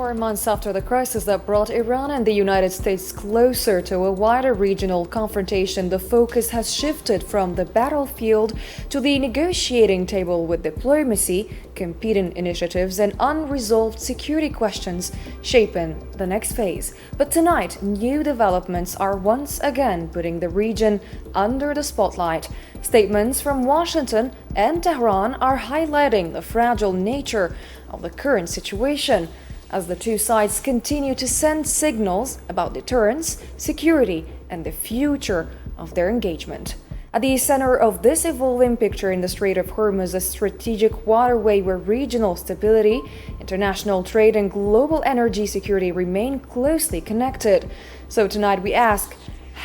4 months after the crisis that brought Iran and the United States closer to a wider regional confrontation, the focus has shifted from the battlefield to the negotiating table, with diplomacy, competing initiatives, and unresolved security questions shaping the next phase. But tonight, new developments are once again putting the region under the spotlight. Statements from Washington and Tehran are highlighting the fragile nature of the current situation, as the two sides continue to send signals about deterrence, security, and the future of their engagement. At the center of this evolving picture in the Strait of Hormuz, a strategic waterway where regional stability, international trade, and global energy security remain closely connected. So tonight we ask,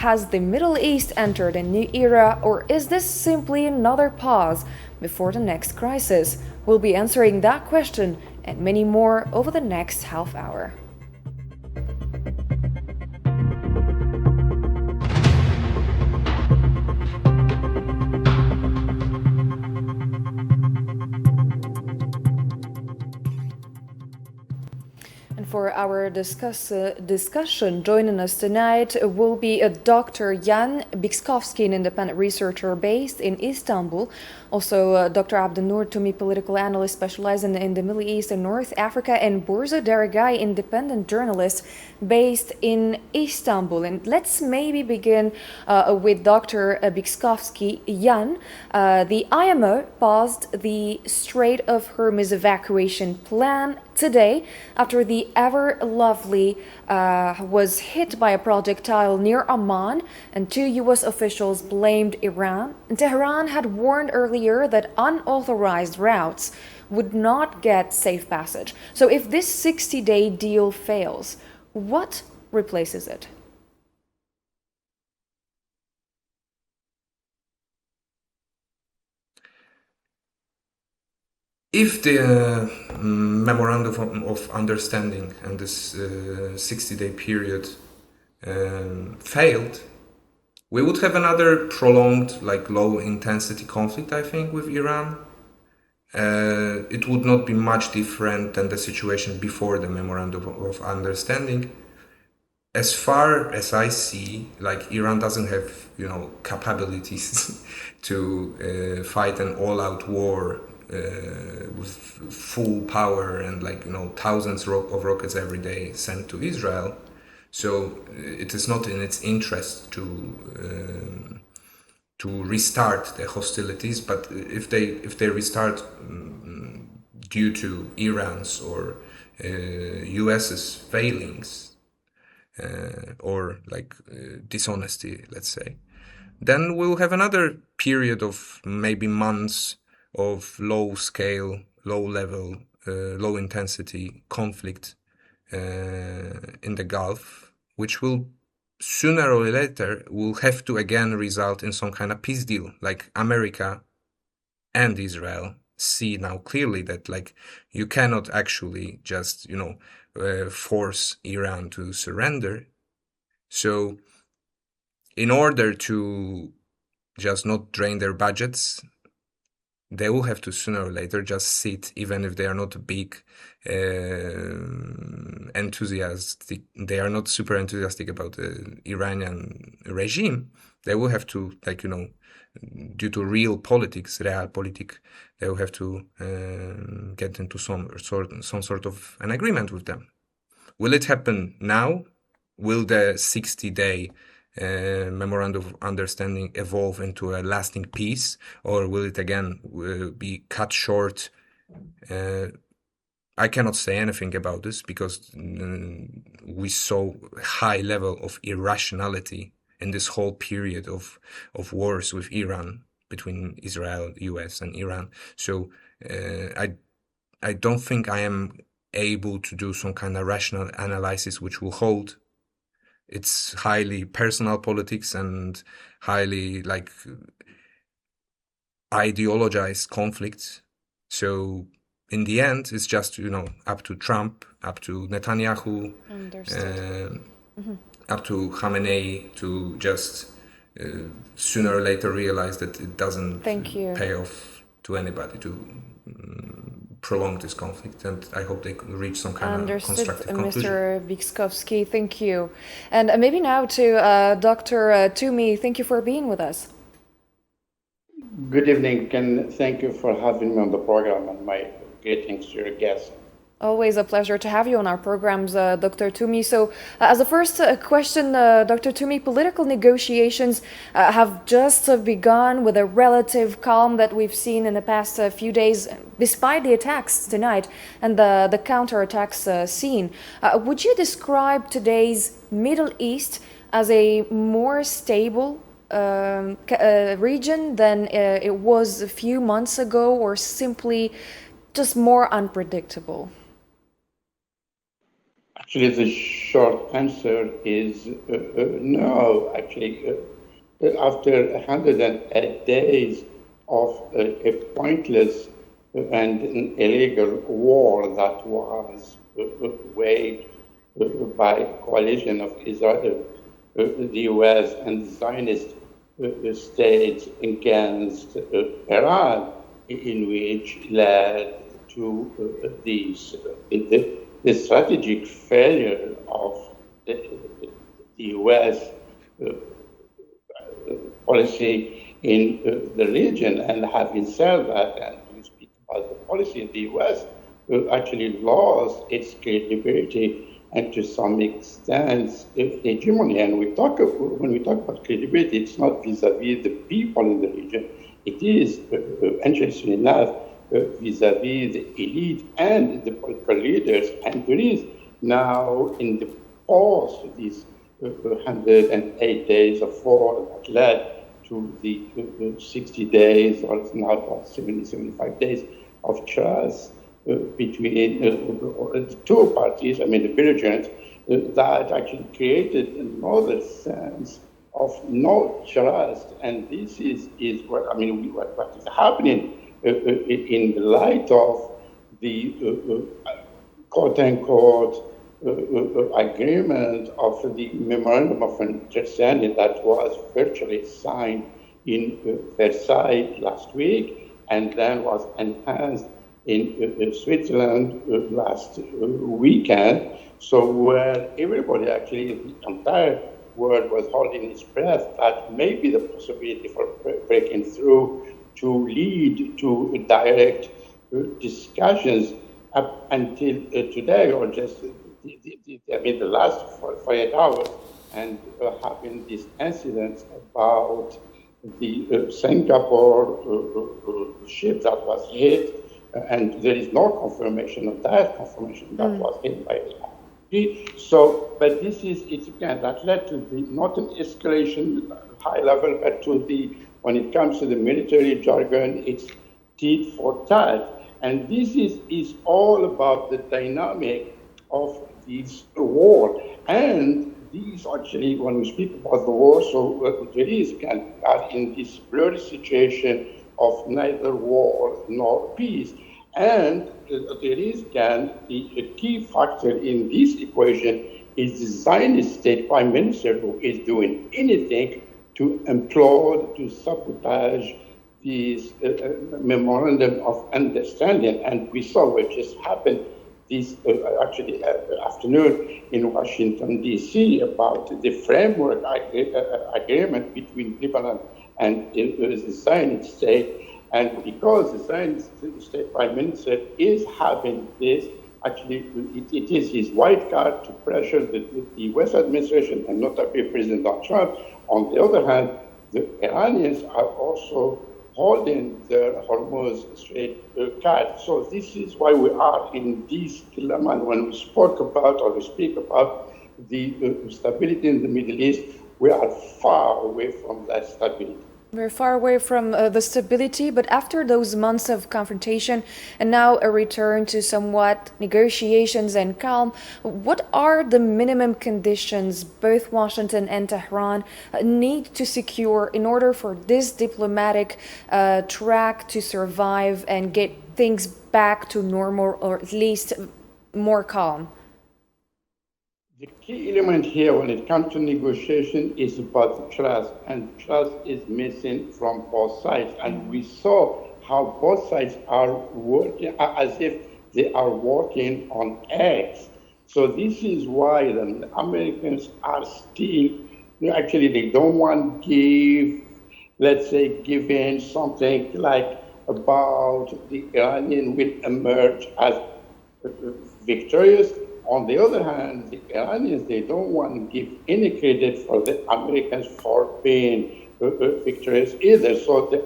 has the Middle East entered a new era, or is this simply another pause before the next crisis? We'll be answering that question and many more over the next half hour. For our discussion, joining us tonight will be Dr. Jan Bikskovsky, an independent researcher based in Istanbul. Also, Dr. Abdenoor Tumi, political analyst specializing in the Middle East and North Africa, and Borza Daragai, independent journalist based in Istanbul. And let's maybe begin with Dr. Bikskovsky. Jan, the IMO paused the Strait of Hormuz evacuation plan today after the Ever Lovely was hit by a projectile near Amman, and two U.S. officials blamed Iran. Tehran had warned earlier that unauthorized routes would not get safe passage. So if this 60-day deal fails, what replaces it? If the memorandum of understanding and this 60-day period failed, we would have another prolonged, low-intensity conflict, I think, with Iran. It would not be much different than the situation before the memorandum of understanding. As far as I see, Iran doesn't have, capabilities to fight an all-out war with full power and thousands of rockets every day sent to Israel. So it is not in its interest to restart the hostilities. But if they restart due to Iran's or US's failings or dishonesty, let's say, then we'll have another period of maybe months of low-scale, low-level, low-intensity conflict in the Gulf, which will sooner or later will have to again result in some kind of peace deal. Like America and Israel see now clearly that you cannot actually just force Iran to surrender. So in order to just not drain their budgets, they will have to sooner or later just sit, even if they are not big enthusiastic. They are not super enthusiastic about the Iranian regime. They will have to, due to real politics, realpolitik, they will have to get into some sort of an agreement with them. Will it happen now? Will the 60-day memorandum of understanding evolve into a lasting peace, or will it again be cut short? I cannot say anything about this because we saw a high level of irrationality in this whole period of wars with Iran, between Israel, US, and Iran. So I don't think I am able to do some kind of rational analysis which will hold. It's highly personal politics and highly ideologized conflicts. So in the end, it's just up to Trump, up to Netanyahu, up to Khamenei to just sooner or later realize that it doesn't pay off to anybody to prolong this conflict, and I hope they could reach some kind of Understood, constructive conclusion. Mr. Wikskovsky. Thank you. And maybe now to Dr. Toomey, thank you for being with us. Good evening, and thank you for having me on the program, and my greetings to your guests. Always a pleasure to have you on our programs, Dr. Toomey. So, as a first question, Dr. Toomey, political negotiations have just begun with a relative calm that we've seen in the past few days, despite the attacks tonight and the counterattacks seen. Would you describe today's Middle East as a more stable region than it was a few months ago, or simply just more unpredictable? Actually, the short answer is no. Actually, after 108 days of a pointless and an illegal war that was waged by a coalition of Israel, the US, and Zionist states against Iran, in which led to the strategic failure of the US policy in the region. And having said that, and we speak about the policy in the US, actually lost its credibility and to some extent hegemony. And when we talk about credibility, it's not vis-a-vis the people in the region. It is, interestingly enough, vis-a-vis the elite and the political leaders. And there is now, in the past, these 108 days of war that led to the 60 days, or it's now about 70, 75 days of trust between the two parties, I mean the belligerents, that actually created another sense of no trust. And this is what, I mean, what is happening in the light of the quote-unquote agreement of the memorandum of understanding that was virtually signed in Versailles last week, and then was enhanced in Switzerland last weekend. So where everybody, actually, the entire world was holding its breath, that maybe the possibility for breaking through to lead to direct discussions up until today, or just the last 48 hours, and having this incident about the Singapore ship that was hit, and there is no confirmation of that confirmation that was hit by the. So, but this is, it's again, that led to the, not an escalation high level, but to the, when it comes to the military jargon, it's tit for tat. And this is all about the dynamic of this war. And these actually, when we speak about the war, so there is, again, in this blurry situation of neither war nor peace. And there is, again, the key factor in this equation is the Zionist state prime minister, who is doing anything to implode, to sabotage this memorandum of understanding. And we saw what just happened this afternoon in Washington, D.C. about the framework agreement between Lebanon and the Zionist state. And because the Zionist state prime minister is having this, actually, it is his white card to pressure the US administration, and notably President Donald Trump. On the other hand, the Iranians are also holding their Hormuz Strait card. So this is why we are in this dilemma. And when we spoke about, or we speak about the stability in the Middle East, we are far away from that stability. We're far away from the stability, but after those months of confrontation and now a return to somewhat negotiations and calm, what are the minimum conditions both Washington and Tehran need to secure in order for this diplomatic track to survive and get things back to normal, or at least more calm? The key element here when it comes to negotiation is about the trust, and trust is missing from both sides. And we saw how both sides are working as if they are working on eggs. So this is why the Americans are still, actually they don't want to give, let's say, given something like about the Iranian will emerge as victorious. On the other hand, the Iranians, they don't want to give any credit for the Americans for being victorious either. So the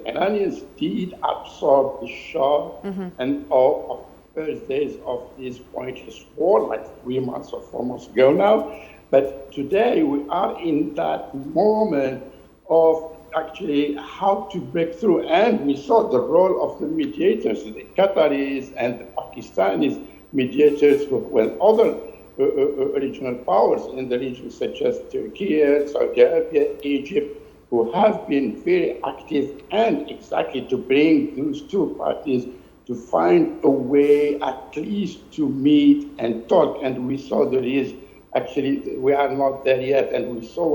Iranians did absorb the shock and all of the first days of this pointless war, like 3 months or 4 months ago now. But today we are in that moment of actually how to break through. And we saw the role of the mediators, the Qataris and the Pakistanis mediators, when other regional powers in the region, such as Turkey, Saudi Arabia, Egypt, who have been very active and exactly to bring those two parties to find a way at least to meet and talk. And we saw there is actually, we are not there yet. And we saw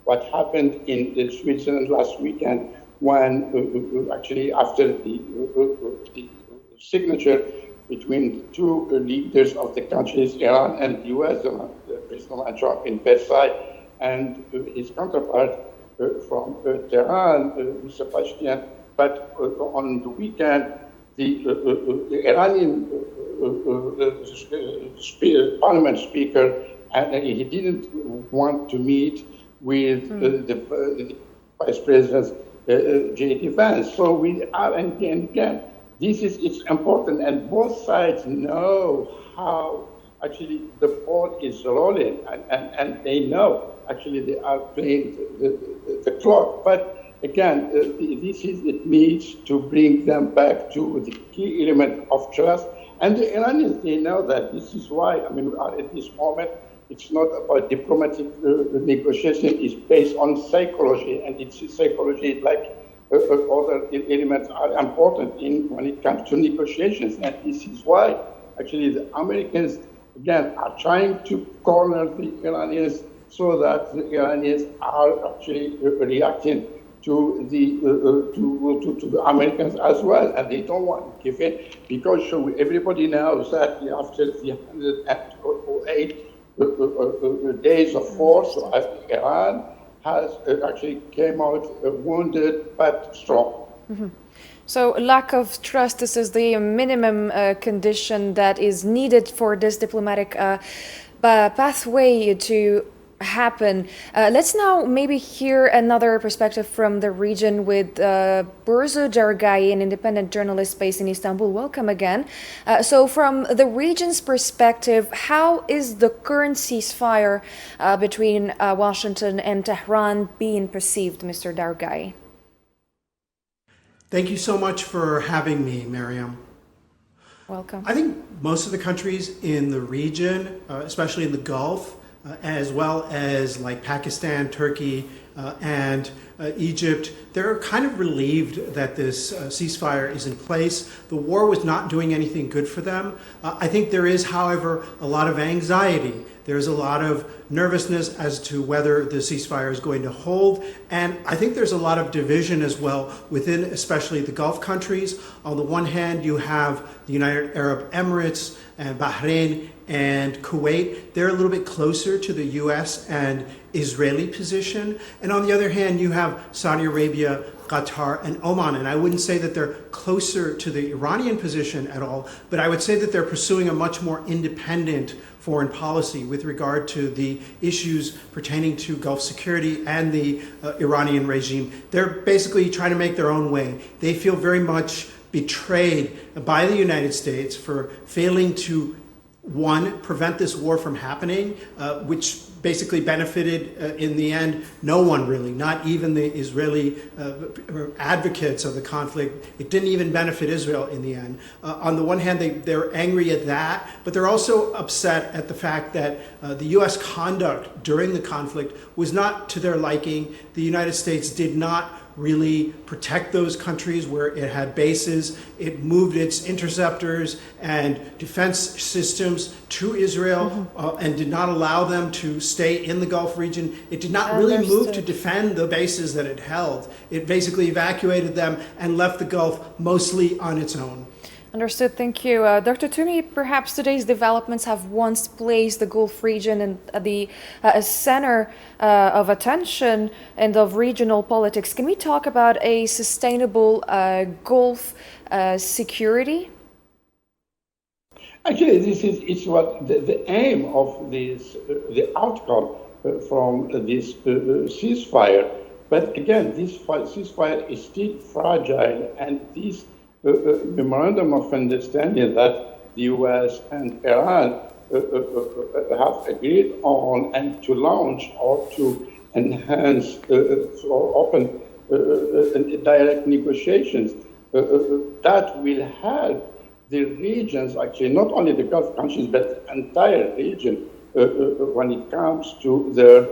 what happened in Switzerland last weekend when actually after the signature between the two leaders of the countries, Iran and the US, President Trump in Versailles, and his counterpart from Tehran, Mr. Pashtian. But on the weekend, the Iranian parliament speaker, and he didn't want to meet with the Vice President J.D. Vance. So we are, and again, it's important, and both sides know how actually the ball is rolling, and they know actually they are playing the clock. But again, it needs to bring them back to the key element of trust. And the Iranians, they know that. This is why, we are at this moment. It's not about diplomatic negotiation. It's based on psychology, and it's psychology like other elements are important when it comes to negotiations. And this is why actually the Americans, again, are trying to corner the Iranians so that the Iranians are actually reacting to the Americans as well, and they don't want to give in, because everybody knows that after the 108 days of force, Iran has actually came out wounded but strong. So lack of trust, this is the minimum condition that is needed for this diplomatic pathway to happen. Let's now maybe hear another perspective from the region with Burcu Dargai, an independent journalist based in Istanbul. Welcome again. So from the region's perspective, how is the current ceasefire between Washington and Tehran being perceived, Mr. Dargai? Thank you so much for having me, Miriam. Welcome. I think most of the countries in the region, especially in the Gulf, as well as like Pakistan, Turkey, and Egypt, they're kind of relieved that this ceasefire is in place. The war was not doing anything good for them. I think there is, however, a lot of anxiety. There's a lot of nervousness as to whether the ceasefire is going to hold. And I think there's a lot of division as well within especially the Gulf countries. On the one hand, you have the United Arab Emirates and Bahrain and Kuwait. They're a little bit closer to the US and Israeli position. And on the other hand, you have Saudi Arabia, Qatar, and Oman. And I wouldn't say that they're closer to the Iranian position at all, but I would say that they're pursuing a much more independent foreign policy with regard to the issues pertaining to Gulf security and the Iranian regime. They're basically trying to make their own way. They feel very much betrayed by the United States for failing to, one, prevent this war from happening, which basically benefited, in the end, no one really, not even the Israeli advocates of the conflict. It didn't even benefit Israel in the end. On the one hand, they're angry at that, but they're also upset at the fact that the U.S. conduct during the conflict was not to their liking. The United States did not really protect those countries where it had bases. It moved its interceptors and defense systems to Israel and did not allow them to stay in the Gulf region. It did not really move to defend the bases that it held. It basically evacuated them and left the Gulf mostly on its own. Understood. Thank you. Dr. Toomey, perhaps today's developments have once placed the Gulf region in the center of attention and of regional politics. Can we talk about a sustainable Gulf security? Actually, this is what the aim of this, the outcome from this ceasefire. But again, this ceasefire is still fragile, and this memorandum of understanding that the US and Iran have agreed on and to launch or to enhance or open direct negotiations, that will help the regions, actually not only the Gulf countries, but the entire region when it comes to their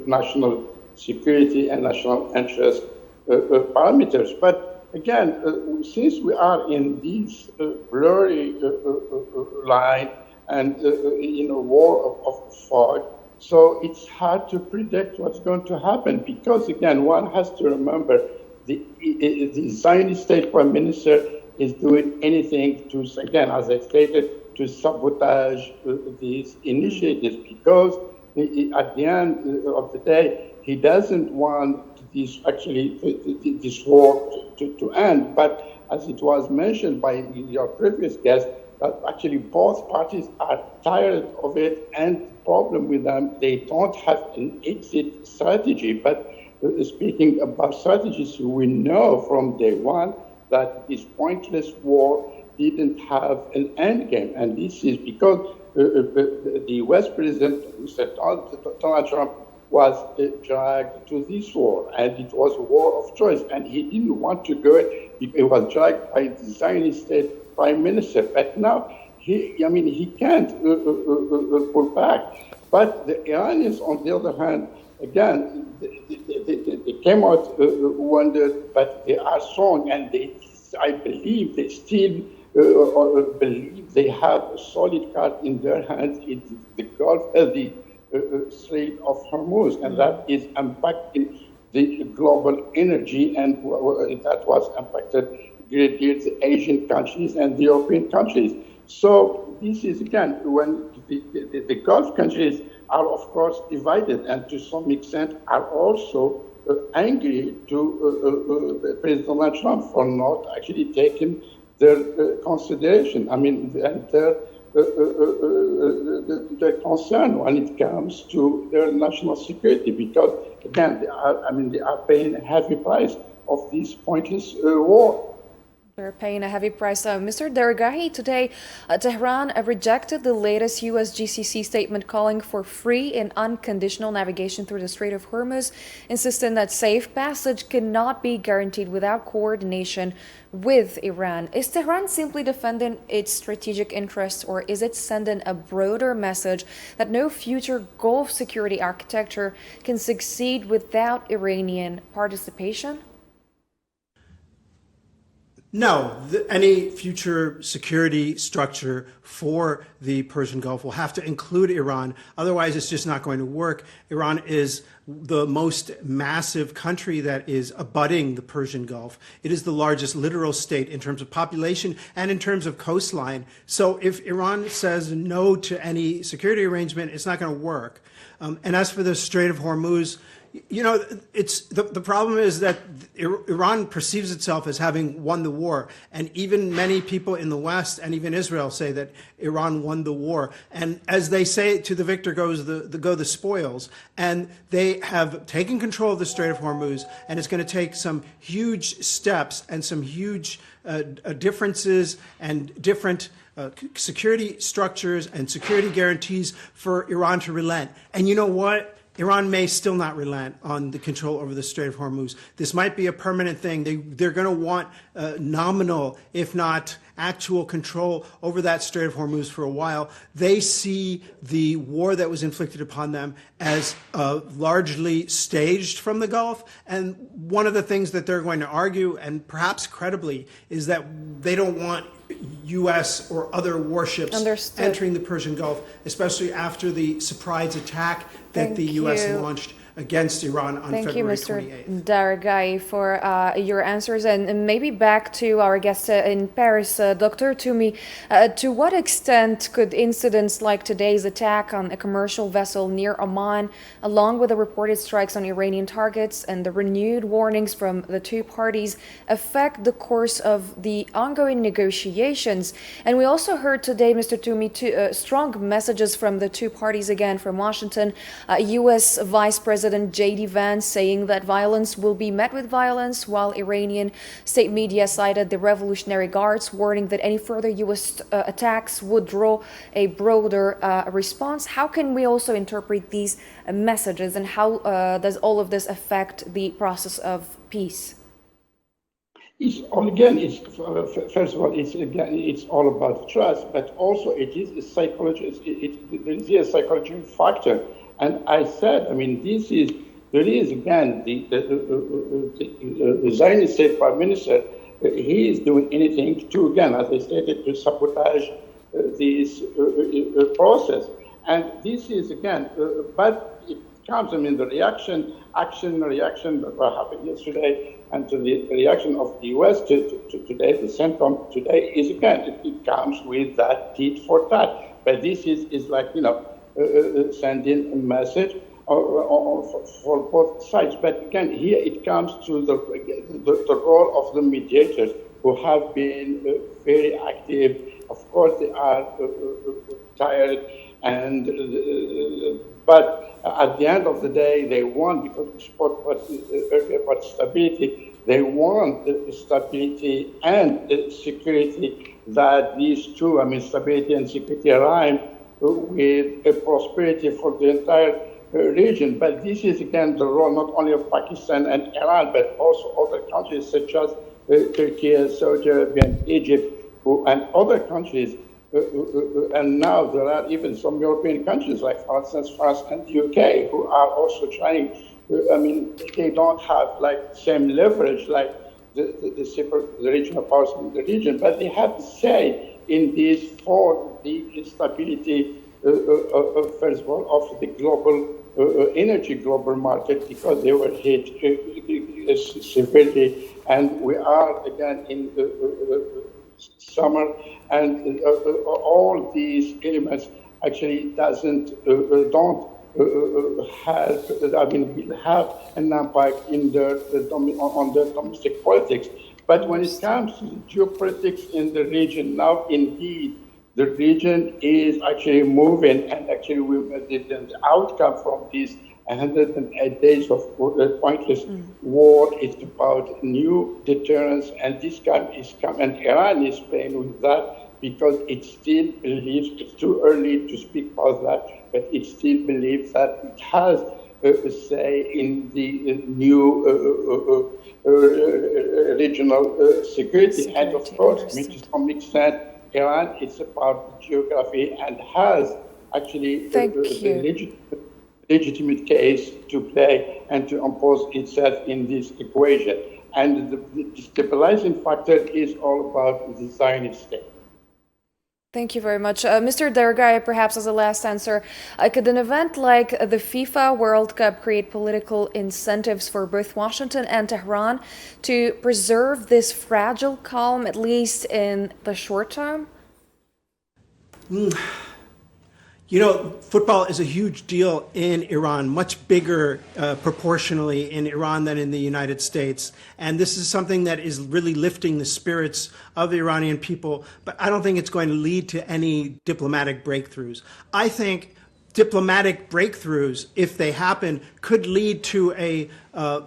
national security and national interest parameters. But again, since we are in this blurry line and in a war of fog, so it's hard to predict what's going to happen because, again, one has to remember the Zionist state prime minister is doing anything to, again, as I stated, to sabotage these initiatives because at the end of the day, he doesn't want this war to end. But as it was mentioned by your previous guest, that actually both parties are tired of it, and the problem with them, they don't have an exit strategy. But speaking about strategies, we know from day one that this pointless war didn't have an end game. And this is because the US President, Mr. Donald Trump, was dragged to this war, and it was a war of choice, and he didn't want to go. He was dragged by the Zionist state prime minister, but now he can't pull back. But the Iranians, on the other hand, again, they came out wounded, but they are strong, and I believe they still believe they have a solid card in their hands. It's the Gulf, the Strait of Hormuz, and that is impacting the global energy, and that was impacted greatly the Asian countries and the European countries. So this is, again, when the Gulf countries are, of course, divided, and to some extent are also angry to President Donald Trump for not actually taking their consideration. I mean, their concern when it comes to their national security, because again, they are paying a heavy price of this pointless war. They're paying a heavy price. Mr. Dargahi, today Tehran rejected the latest US GCC statement calling for free and unconditional navigation through the Strait of Hormuz, insisting that safe passage cannot be guaranteed without coordination with Iran. Is Tehran simply defending its strategic interests, or is it sending a broader message that no future Gulf security architecture can succeed without Iranian participation? No, any future security structure for the Persian Gulf will have to include Iran. Otherwise, it's just not going to work. Iran is the most massive country that is abutting the Persian Gulf. It is the largest literal state in terms of population and in terms of coastline. So if Iran says no to any security arrangement, it's not going to work. And as for the Strait of Hormuz, you know, it's the problem is that Iran perceives itself as having won the war, and even many people in the West and even Israel say that Iran won the war. And as they say, to the victor goes the spoils. And they have taken control of the Strait of Hormuz, and it's going to take some huge steps and some huge differences and different security structures and security guarantees for Iran to relent. And you know what? Iran may still not relent on the control over the Strait of Hormuz. This might be a permanent thing. They're going to want nominal, if not actual control over that Strait of Hormuz for a while. They see the war that was inflicted upon them as largely staged from the Gulf. And one of the things that they're going to argue, and perhaps credibly, is that they don't want U.S. or other warships entering the Persian Gulf, especially after the surprise attack that the U.S. launched against Iran on February 28th. Thank you, Mr. Dargai, for your answers. And maybe back to our guest in Paris, Dr. Toumi. To what extent could incidents like today's attack on a commercial vessel near Oman, along with the reported strikes on Iranian targets and the renewed warnings from the two parties, affect the course of the ongoing negotiations? And we also heard today, Mr. Toumi, strong messages from the two parties, again from Washington. U.S. Vice President J.D. Vance saying that violence will be met with violence, while Iranian state media cited the Revolutionary Guards, warning that any further U.S. attacks would draw a broader response. How can we also interpret these messages, and how does all of this affect the process of peace? First of all, it's all about trust, but also it is a there is a psychological factor. And I said, I mean, there is again, the Zionist state prime minister, he is doing anything to, again, as I stated, to sabotage this process. And this is, again, but it comes, I mean, the reaction that happened yesterday, and to the reaction of the U.S. to today, the CENTCOM today, is, again, it comes with that tit for tat. But this is like, sending a message for both sides. But again, here it comes to the role of the mediators, who have been very active. Of course, they are tired, but at the end of the day, they want, because we spoke about stability, they want stability and security, that these two, I mean, stability and security, rhyme with a prosperity for the entire region. But this is, again, the role not only of Pakistan and Iran, but also other countries such as Turkey, Saudi Arabia, and Egypt, and other countries. And now there are even some European countries, like, for instance, France and the UK, who are also trying. I mean, they don't have like same leverage like the regional powers in the region, but they have to say in this for the stability, first of all, of the global global market, because they were hit severely, and we are again in summer, and all these elements actually don't have, will have an impact on their domestic politics. But when it comes to geopolitics in the region, now indeed the region is actually moving, and actually the outcome from these 108 days of pointless war is about new deterrence, and this time is coming, and Iran is playing with that because it still believes, it's too early to speak about that, but it still believes that it has a say in the new regional security. And of course, to some extent, Iran is about geography and has actually a legitimate case to play and to impose itself in this equation. And the stabilizing factor is all about the Zionist state. Thank you very much. Mr. Dargai, perhaps as a last answer, could an event like the FIFA World Cup create political incentives for both Washington and Tehran to preserve this fragile calm, at least in the short term? You know, football is a huge deal in Iran, much bigger proportionally in Iran than in the United States. And this is something that is really lifting the spirits of the Iranian people. But I don't think it's going to lead to any diplomatic breakthroughs. I think diplomatic breakthroughs, if they happen, could lead to a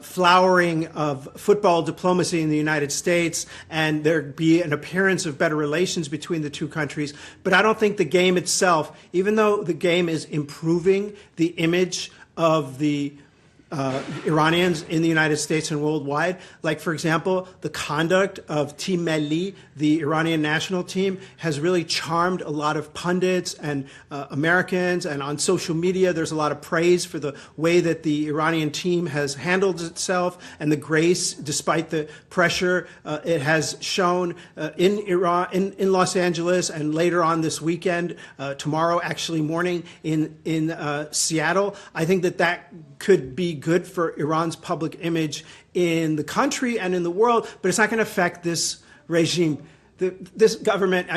flowering of football diplomacy in the United States, and there be an appearance of better relations between the two countries. But I don't think the game itself, even though the game is improving the image of the Iranians in the United States and worldwide. Like, for example, the conduct of Team Melli, the Iranian national team, has really charmed a lot of pundits and Americans. And on social media, there's a lot of praise for the way that the Iranian team has handled itself and the grace, despite the pressure it has shown in Iran, in Los Angeles, and later on this weekend, tomorrow, actually morning in Seattle. I think that could be good for Iran's public image in the country and in the world, but it's not going to affect this regime. This government,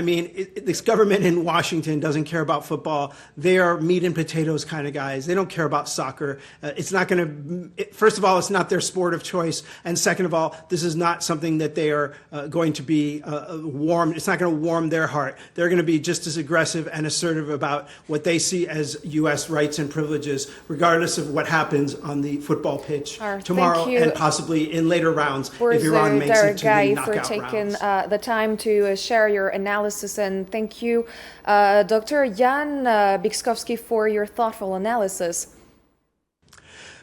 this government in Washington doesn't care about football. They are meat and potatoes kind of guys. They don't care about soccer. It's not going to, first of all, it's not their sport of choice. And second of all, this is not something that they are going to be warmed. It's not going to warm their heart. They're going to be just as aggressive and assertive about what they see as U.S. rights and privileges, regardless of what happens on the football pitch tomorrow and possibly in later rounds if Iran makes it to the knockout rounds. For taking the time to share your analysis, and thank you, Dr. Jan Bikskovsky, for your thoughtful analysis.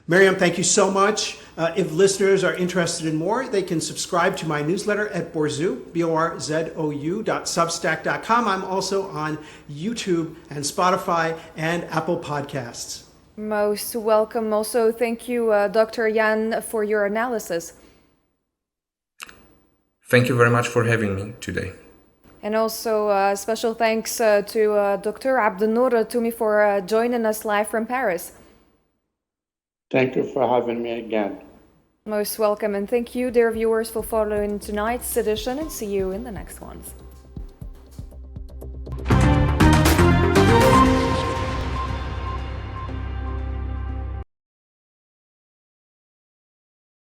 Miriam, thank you so much. If listeners are interested in more, they can subscribe to my newsletter at Borzou, borzou.substack.com. I'm also on YouTube and Spotify and Apple Podcasts. Most welcome. Also, thank you, Dr. Jan, for your analysis. Thank you very much for having me today. And also special thanks to Dr. Abdenour Toumi for joining us live from Paris. Thank you for having me again. Most welcome, and thank you, dear viewers, for following tonight's edition, and see you in the next ones.